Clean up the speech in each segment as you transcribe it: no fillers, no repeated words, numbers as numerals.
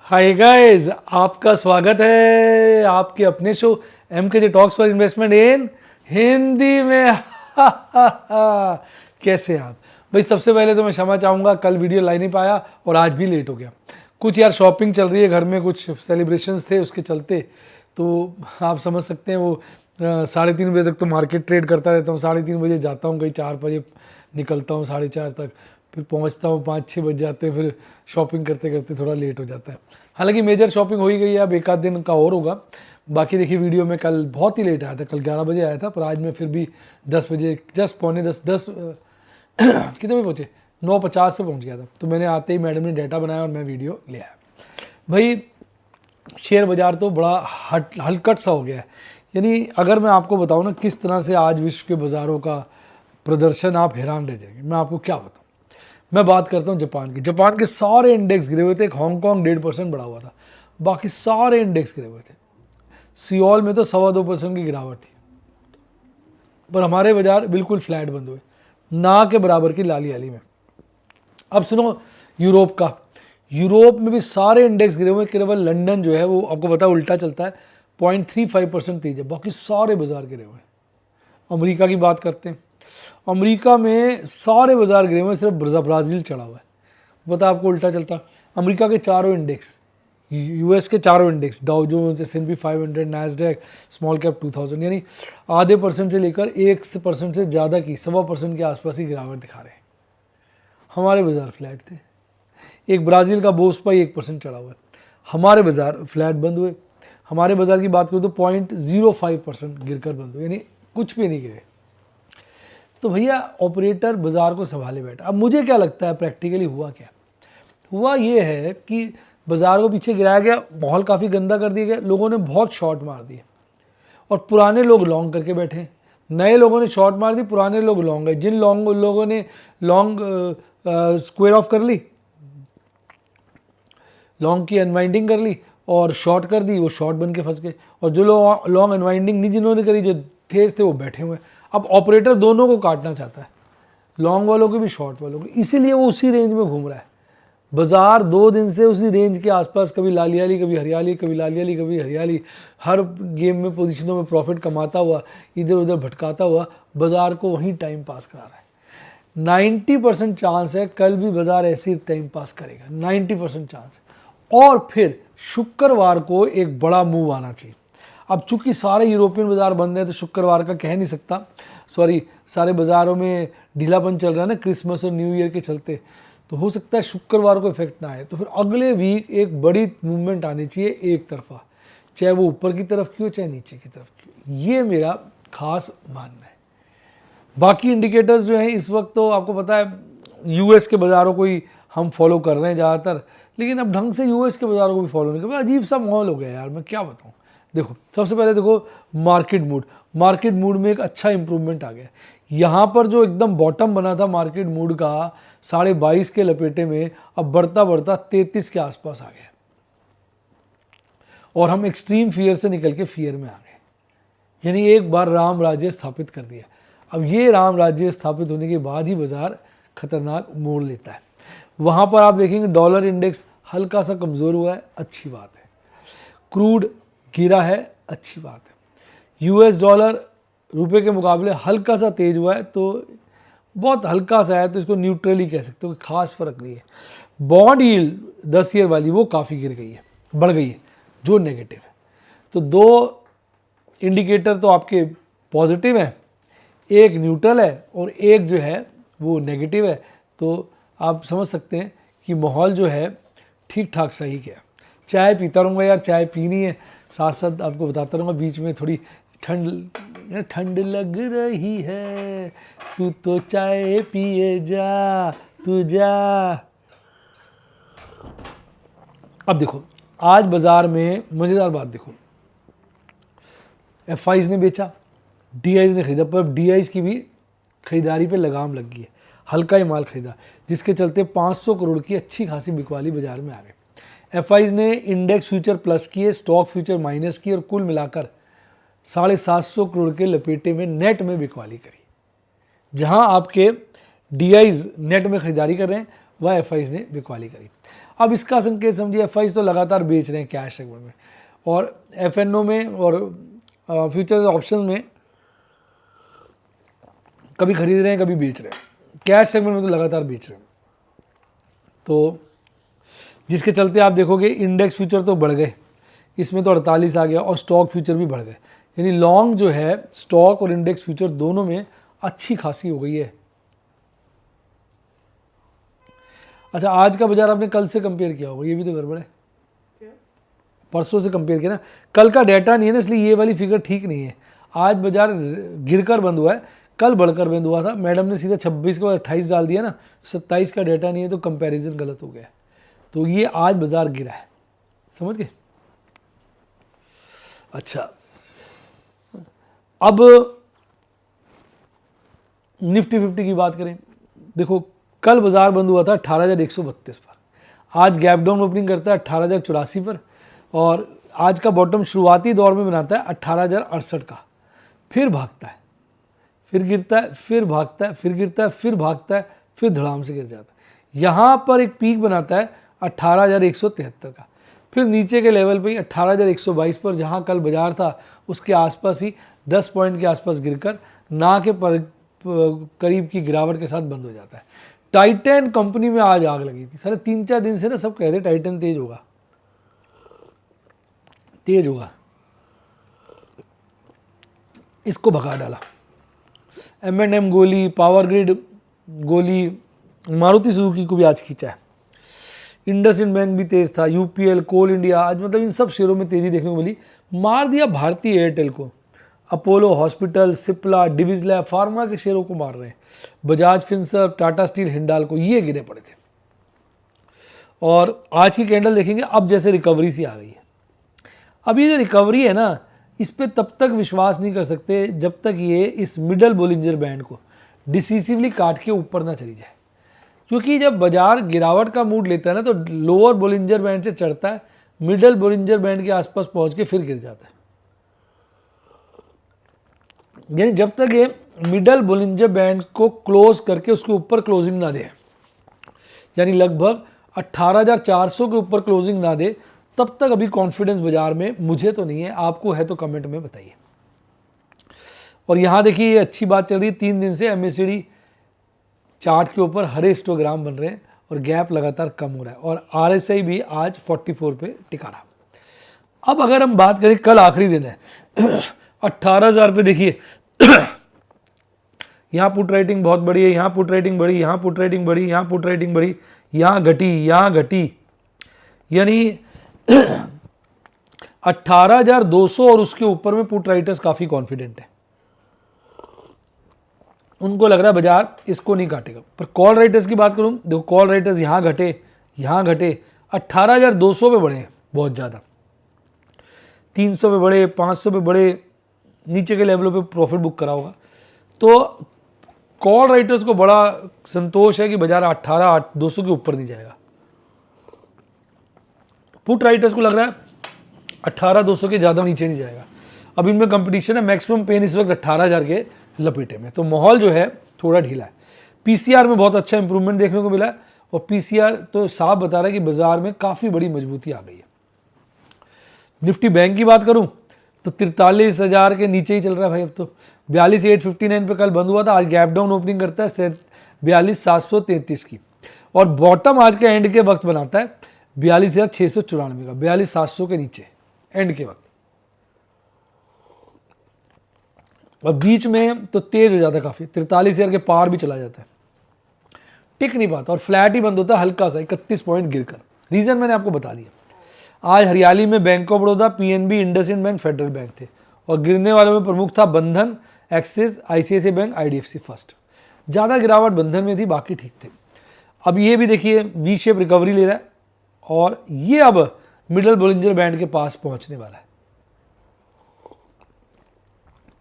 Hi guys, आपका स्वागत है आपके अपने show MKJ talks for investment इन हिंदी में। कैसे हैं आप भाई? सबसे पहले तो मैं क्षमा चाहूँगा, कल वीडियो ला नहीं पाया और आज भी लेट हो गया। कुछ यार शॉपिंग चल रही है घर में, कुछ सेलिब्रेशंस थे उसके चलते, तो आप समझ सकते हैं। वो 3:30 बजे तक तो मार्केट ट्रेड करता रहता हूँ। 3:30 बजे जाता हूँ, कहीं 4 बजे निकलता हूँ, 4:30 तक फिर पहुँचता हूँ, 5-6 बज जाते हैं। फिर शॉपिंग करते करते थोड़ा लेट हो जाता है। हालांकि मेजर शॉपिंग हो ही गई है, अब एक आध दिन का और होगा। बाकी देखिए, वीडियो में कल बहुत ही लेट आया था, कल 11 बजे आया था, पर आज मैं फिर भी 10 बजे, जस्ट पौने 10 कितने बजे पहुँचे, 9:50 पे पहुँच गया था। तो मैंने आते ही मैडम ने डाटा बनाया और मैं वीडियो ले आया। भाई शेयर बाज़ार तो बड़ा हलकट सा हो गया है। यानी अगर मैं आपको बताऊं ना किस तरह से आज विश्व के बाज़ारों का प्रदर्शन, आप हैरान रह जाएंगे। मैं आपको क्या बताऊं। मैं बात करता हूं जापान की। जापान के सारे इंडेक्स गिरे हुए थे। एक हांगकांग 1.5% बढ़ा हुआ था, बाकी सारे इंडेक्स गिरे हुए थे। सियोल में तो 2.25% की गिरावट थी, पर हमारे बाजार बिल्कुल फ्लैट बंद हुए, ना के बराबर की लाली आली में। अब सुनो यूरोप का। यूरोप में भी सारे इंडेक्स गिरे हुए, केवल लंदन जो है वो आपको पता है उल्टा चलता है, 0.35% तेज है, बाकी सारे बाजार गिरे हुए हैं। अमेरिका की बात करते हैं। अमेरिका में सारे बाजार गिरे हुए, सिर्फ ब्राज़ील चढ़ा हुआ है। पता आपको उल्टा चलता। अमेरिका के चारों इंडेक्स, यूएस के चारों index, Dow Jones, S&P 500, Nasdaq, small cap 2000, यानी आधे % से लेकर 1% से ज़्यादा की 1.25% के आसपास ही गिरावट दिखा रहे हैं। हमारे बाजार फ्लैट थे। एक ब्राज़ील का बोस्पाई 1% चढ़ा हुआ है, हमारे बाजार फ्लैट बंद हुए। हमारे बाजार की बात करूँ तो 0.05% गिरकर बंद हुए, यानी कुछ भी नहीं गिरे। तो भैया ऑपरेटर बाजार को संभाले बैठा। अब मुझे क्या लगता है प्रैक्टिकली हुआ क्या? हुआ ये है कि बाजार को पीछे गिराया गया, माहौल काफ़ी गंदा कर दिया गया, लोगों ने बहुत शॉर्ट मार दिए और पुराने लोग लॉन्ग करके बैठे। नए लोगों ने शॉर्ट मार दी, पुराने लोग लॉन्ग गए। जिन लोगों ने लॉन्ग स्क्वायर ऑफ कर ली, लॉन्ग की अनवाइंडिंग कर ली और शॉर्ट कर दी, वो शॉर्ट बन के फंस गए। और जो लोग लॉन्ग अनवाइंडिंग नहीं जिन्होंने करी, जो तेज थे वो बैठे हुए। अब ऑपरेटर दोनों को काटना चाहता है, लॉन्ग वालों के भी शॉर्ट वालों के, इसीलिए वो उसी रेंज में घूम रहा है। बाजार 2 दिन से उसी रेंज के आसपास, कभी लालियाली कभी हरियाली, कभी लालियाली कभी हरियाली, हर गेम में पोजीशनों में प्रॉफिट कमाता हुआ, इधर उधर भटकाता हुआ बाजार को वहीं टाइम पास करा रहा है। 90% चांस है कल भी बाजार ऐसे ही टाइम पास करेगा, 90% चांस है। और फिर शुक्रवार को एक बड़ा मूव आना चाहिए। अब चूंकि सारे यूरोपियन बाजार बंद हैं तो शुक्रवार का कह नहीं सकता, सॉरी, सारे बाजारों में ढीलापन चल रहा है ना क्रिसमस और न्यू ईयर के चलते, तो हो सकता है शुक्रवार को इफेक्ट ना आए। तो फिर अगले वीक एक बड़ी मूवमेंट आनी चाहिए एक तरफा, चाहे वो ऊपर की तरफ की हो चाहे नीचे की तरफ की हो। ये मेरा खास मानना है। बाकी इंडिकेटर्स जो हैं इस वक्त तो आपको पता है यूएस के बाज़ारों को ही हम फॉलो कर रहे हैं ज़्यादातर, लेकिन अब ढंग से यूएस के बाज़ारों को भी फॉलो नहीं कर। अजीब सा माहौल हो गया यार, मैं क्या बताऊँ। देखो सबसे पहले देखो मार्केट मूड में एक अच्छा इंप्रूवमेंट आ गया। यहाँ पर जो एकदम बॉटम बना था मार्केट मूड का 22.5 के लपेटे में, अब बढ़ता बढ़ता 33 के आसपास आ गया और हम एक्सट्रीम फियर से निकल के फियर में आ गए। यानी एक बार राम राज्य स्थापित कर दिया। अब ये राम राज्य स्थापित होने के बाद ही बाजार खतरनाक मोड़ लेता है। वहाँ पर आप देखेंगे डॉलर इंडेक्स हल्का सा कमज़ोर हुआ है, अच्छी बात है। क्रूड गिरा है, अच्छी बात है। यूएस डॉलर रुपए के मुकाबले हल्का सा तेज हुआ है, तो बहुत हल्का सा है, तो इसको न्यूट्रल ही कह सकते हो, खास फर्क नहीं है। बॉन्ड यील्ड 10 ईयर वाली वो काफ़ी गिर गई है, बढ़ गई है, जो नेगेटिव है। तो 2 इंडिकेटर तो आपके पॉजिटिव हैं, एक न्यूट्रल है और एक जो है वो नेगेटिव है। तो आप समझ सकते हैं कि माहौल जो है ठीक ठाक सही गया। चाय पीता रहूँगा यार, चाय पीनी है, साथ साथ आपको बताता रहूँगा। बीच में थोड़ी ठंड लग रही है, तू तो चाय पिए जा, तू जा। अब देखो आज बाजार में मज़ेदार बात देखो, FIs ने बेचा, DIs ने खरीदा, पर DIs की भी खरीदारी पे लगाम लग गई है। हल्का ही माल खरीदा, जिसके चलते 500 करोड़ की अच्छी खासी बिकवाली बाजार में आ गई। FIs ने इंडेक्स फ्यूचर प्लस किए, स्टॉक फ्यूचर माइनस किए और कुल मिलाकर 750 करोड़ के लपेटे में नेट में बिकवाली करी। जहां आपके DIs नेट में खरीदारी कर रहे हैं, वह FIs ने बिकवाली करी। अब इसका संकेत समझिए, एफआई तो लगातार बेच रहे हैं कैश सेगमेंट में, और एफएनओ में और फ्यूचर्स ऑप्शन में कभी खरीद रहे हैं कभी बेच रहे हैं, कैश सेगमेंट में तो लगातार बेच रहे हैं। तो जिसके चलते आप देखोगे इंडेक्स फ्यूचर तो बढ़ गए, इसमें तो 48 आ गया, और स्टॉक फ्यूचर भी बढ़ गए, यानी लॉन्ग जो है स्टॉक और इंडेक्स फ्यूचर दोनों में अच्छी खासी हो गई है। अच्छा, आज का बाजार आपने कल से कंपेयर किया होगा, ये भी तो गड़बड़ है, परसों से कंपेयर किया ना, कल का डाटा नहीं है ना, इसलिए ये वाली फिगर ठीक नहीं है। आज बाजार गिरकर बंद हुआ है, कल बढ़कर बंद हुआ था, मैडम ने सीधा 26 को 28 डाल दिया ना, 27 का डाटा नहीं है, तो कंपैरिजन गलत हो गया, तो ये आज बाजार गिरा है, समझ गए। अच्छा, अब निफ्टी 50 की बात करें, देखो कल बाजार बंद हुआ था 18,132 पर, आज गैप डाउन ओपनिंग करता है 18,084 पर, और आज का बॉटम शुरुआती दौर में बनाता है 18,068 का, फिर भागता है, फिर गिरता है, फिर भागता है, फिर गिरता है, फिर भागता है, फिर धड़ाम से गिर जाता है। यहाँ पर एक पीक बनाता है 18,173 का, फिर नीचे के लेवल पे ही 18,122 पर, जहाँ कल बाजार था उसके आसपास ही 10 पॉइंट के आसपास गिरकर ना के करीब की गिरावट के साथ बंद हो जाता है। टाइटन कंपनी में आज आग लगी थी, सारे 3-4 दिन से ना सब कह रहे टाइटन तेज होगा, तेज होगा, इसको भगा डाला। M&M गोली, पावर ग्रिड गोली, मारुति सुजुकी को भी आज खींचा है, इंडसइंड बैंक भी तेज था, यूपीएल, कोल इंडिया, आज मतलब इन सब शेयरों में तेजी देखने को मिली। मार दिया भारतीय एयरटेल को, Apollo hospital, Cipla, Divi's lab, pharma के शेयरों को मार रहे हैं, बजाज फिनसर्व, टाटा स्टील, हिंडाल्को, ये गिरे पड़े थे। और आज की कैंडल देखेंगे, अब जैसे रिकवरी सी आ गई है। अब ये जो रिकवरी है ना, इस पर तब तक विश्वास नहीं कर सकते जब तक ये इस मिडल बोलिंजर बैंड को डिसिसिवली काट के ऊपर ना चली जाए, क्योंकि जब बाजार गिरावट का मूड लेता है ना, तो लोअर बोलिंजर बैंड से चढ़ता है, मिडल बोलिंजर बैंड के आसपास पहुंच के फिर गिर जाता है। यानी जब तक ये मिडल बोलिंजर बैंड को क्लोज करके उसके ऊपर क्लोजिंग ना दे, यानी लगभग 18,400 के ऊपर क्लोजिंग ना दे, तब तक अभी कॉन्फिडेंस बाजार में मुझे तो नहीं है, आपको है तो कमेंट में बताइए। और यहाँ देखिए, ये अच्छी बात चल रही है, 3 दिन से एमएससीडी चार्ट के ऊपर हरे हिस्टोग्राम बन रहे हैं और गैप लगातार कम हो रहा है, और आरएसआई भी आज 44 पे टिका रहा। अब अगर हम बात करें, कल आखिरी दिन है 18,000 पे, देखिए यहाँ पुट राइटिंग बहुत बड़ी है, यहाँ पुट राइटिंग बड़ी, यहाँ पुट राइटिंग बड़ी, यहाँ पुट राइटिंग बड़ी, यहाँ घटी, यहाँ घटी, यानी 18,200 और उसके ऊपर में पुट राइटर्स काफी कॉन्फिडेंट है, उनको लग रहा है बाजार इसको नहीं काटेगा। पर कॉल राइटर्स की बात करूं, देखो कॉल राइटर्स यहाँ घटे, यहाँ घटे, 18,200 पे बढ़े हैं बहुत ज़्यादा, 300 पे बढ़े, 500 पे बढ़े, नीचे के लेवलों पे प्रॉफिट बुक करा होगा। तो कॉल राइटर्स को बड़ा संतोष है कि बाजार 18,200 के ऊपर नहीं जाएगा। पुट राइटर्स को लग रहा है 18,200 के ज़्यादा नीचे नहीं जाएगा। अब इनमें कंपटीशन है, मैक्सिमम पेन इस वक्त 18,000 के लपेटे में, तो माहौल जो है थोड़ा ढीला है। पीसीआर में बहुत अच्छा इंप्रूवमेंट देखने को मिला है, और पीसीआर तो साफ बता रहा है कि बाजार में काफ़ी बड़ी मजबूती आ गई है। निफ्टी बैंक की बात करूं तो 43,000 के नीचे ही चल रहा है भाई, अब तो 42,859 पे कल बंद हुआ था, आज गैप डाउन ओपनिंग करता है 42,733 की, और बॉटम आज के एंड के वक्त बनाता है 42,694 का, 42,700 के नीचे एंड के वक्त, और बीच में तो तेज हो जाता है काफ़ी, 43,000 के पार भी चला जाता है, टिक नहीं पाता, और फ्लैट ही बंद होता है हल्का सा 31 पॉइंट गिरकर। रीज़न मैंने आपको बता दिया। आज हरियाली में bank of Baroda, PNB, IndusInd bank, federal bank थे, और गिरने वालों में प्रमुख था बंधन, axis, ICICI bank, IDFC first. ज़्यादा गिरावट बंधन में थी, बाकी ठीक थे। अब ये भी देखिए वी शेप रिकवरी ले रहा है, और ये अब मिडल बोलिंजर बैंड के पास पहुंचने वाला है।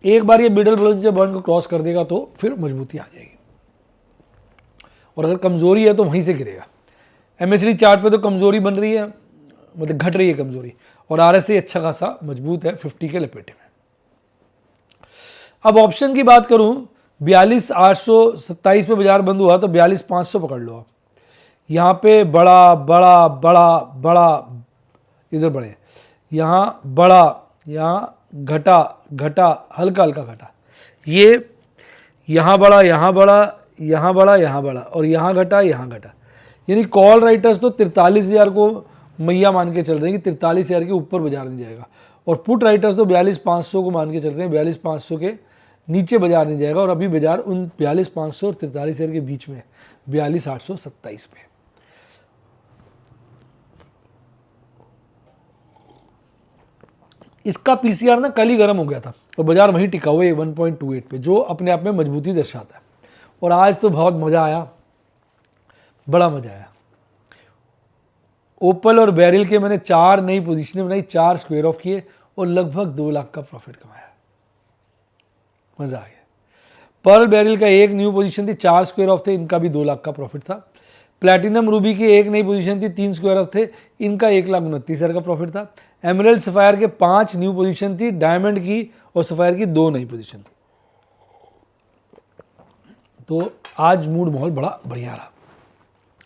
एक बार ये मिडल बोलिंजर बैंड को क्रॉस कर देगा तो फिर मजबूती आ जाएगी, और अगर कमजोरी है तो वहीं से गिरेगा। एमएसडी चार्ट पे तो कमजोरी बन रही है, मतलब घट रही है कमजोरी, और आरएसआई अच्छा खासा मजबूत है 50 के लपेटे में। अब ऑप्शन की बात करूं, 42,827 पे बाजार बंद हुआ तो 42,500 पकड़ लो आप, यहाँ पे बड़ा बड़ा बड़ा बड़ा, इधर बढ़े, यहाँ बड़ा, यहाँ घटा घटा, हल्का हल्का घटा, ये यहाँ बड़ा, यहाँ बड़ा, यहाँ बड़ा, यहाँ बड़ा, और यहाँ घटा, यहाँ घटा। यानी कॉल राइटर्स तो 43,000 को मैया मान के चल रहे हैं कि 43,000 के ऊपर बाजार नहीं जाएगा, और पुट राइटर्स तो 42,500 को मान के चल रहे हैं, 42,500 के नीचे बाजार नहीं जाएगा। और अभी बाजार उन 42,500 और 43,000 के बीच में 42,827 पे। इसका पीसीआर ना कल ही गर्म हो गया था और बाजार वहीं टिका हुआ है 1.28 पे, जो अपने आप में मजबूती दर्शाता है। और आज तो बहुत मज़ा आया, बड़ा मज़ा आया। ओपल और बैरिल के मैंने 4 नई पोजीशनें बनाई, 4 स्क्वायर ऑफ किए और लगभग 2 लाख का प्रॉफिट कमाया, मज़ा आ गया। पर्ल बैरिल का 1 न्यू पोजीशन थी, 4 स्क्वायर ऑफ थे, इनका भी 2 लाख का प्रॉफिट था। प्लैटिनम रूबी की 1 नई पोजीशन थी, 3 स्क्वायर ऑफ थे, इनका 1,29,000 का प्रॉफिट था। एमराल्ड सफायर के 5 न्यू पोजीशन थी, डायमंड की और सफायर की 2 नई पोजीशन थी। तो आज मूड माहौल बड़ा बढ़िया रहा।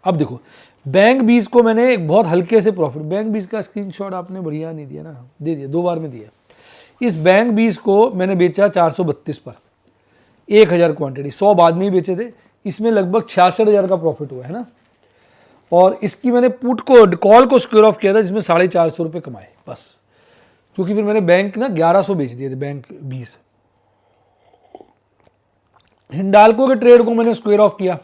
अब देखो बैंक 20 को मैंने एक बहुत हल्के से प्रॉफिट, बैंक 20 का स्क्रीनशॉट आपने बढ़िया नहीं दिया ना, दे दिया, 2 बार में दिया। इस बैंक 20 को मैंने बेचा 432 पर, 1000 क्वांटिटी, 100 बाद में ही बेचे थे, इसमें लगभग 66,000 का प्रॉफिट हुआ है ना। और इसकी मैंने पुट को, कॉल को स्क्वायर ऑफ किया था, जिसमें 450 रुपये कमाए बस, क्योंकि फिर मैंने बैंक ना 1100 बेच दिए थे, बैंक 20। हिंडाल्को के ट्रेड को मैंने स्क्वायर ऑफ किया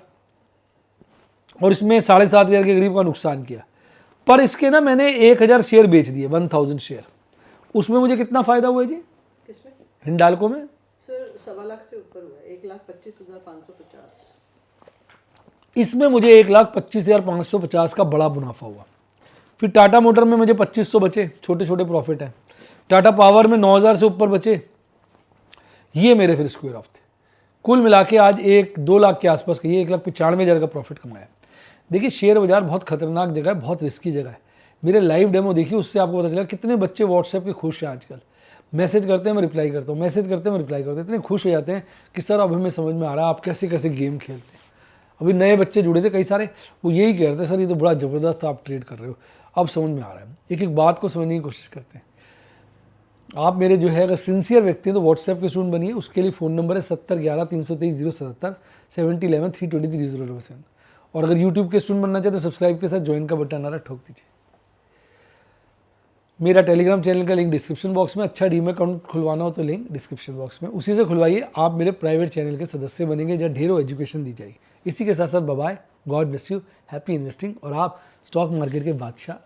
और इसमें 7,500 के करीब का नुकसान किया, पर इसके ना मैंने 1000 शेयर बेच दिए, 1000 शेयर। उसमें मुझे कितना फायदा हुआ जी? किसमें? हिंडाल्को में सर 1.25 लाख से ऊपर हुआ, 1,25,550। इसमें मुझे 1,25,550 का बड़ा मुनाफा हुआ। फिर टाटा मोटर में मुझे 2,500 बचे, छोटे छोटे प्रॉफिट हैं। टाटा पावर में 9,000 से ऊपर बचे, ये मेरे फिर स्क्वायर ऑफ थे। कुल मिला के आज 1-2 लाख के आसपास का, ये 1,95,000 का प्रॉफिट कमाया। देखिए शेयर बाजार बहुत खतरनाक जगह है, बहुत रिस्की जगह है। मेरे लाइव डेमो देखिए, उससे आपको पता चला कितने बच्चे व्हाट्सएप के खुश हैं आजकल। मैसेज करते हैं मैं रिप्लाई करता हूँ, मैसेज करते हैं मैं रिप्लाई करता हूँ, इतने खुश हो जाते हैं कि सर अब हमें समझ में आ रहा है आप कैसे कैसे गेम खेलते हैं। अभी नए बच्चे जुड़े थे कई सारे, वो यही कह रहे थे सर ये तो बड़ा ज़बरदस्त आप ट्रेड कर रहे हो। अब समझ में आ रहा है, एक एक बात को समझने की कोशिश करते हैं। आप मेरे जो है अगर सिंसियर व्यक्ति हैं तो व्हाट्सएप के स्टूडेंट बनिए। उसके लिए फ़ोन नंबर है 7011-323-077, 7011-323-007। और अगर यूट्यूब के स्टूडेंट बनना चाहते तो सब्सक्राइब के साथ ज्वाइन का बटन आ रहा है, ठोक दीजिए। मेरा टेलीग्राम चैनल का लिंक डिस्क्रिप्शन बॉक्स में, अच्छा डीमैट अकाउंट खुलवाना हो तो लिंक डिस्क्रिप्शन बॉक्स में, उसी से खुलवाइए। आप मेरे प्राइवेट चैनल के सदस्य बनेंगे जहाँ ढेरों एजुकेशन दी जाएगी। इसी के साथ साथ bye, god bless you, happy investing, और आप स्टॉक मार्केट के बादशाह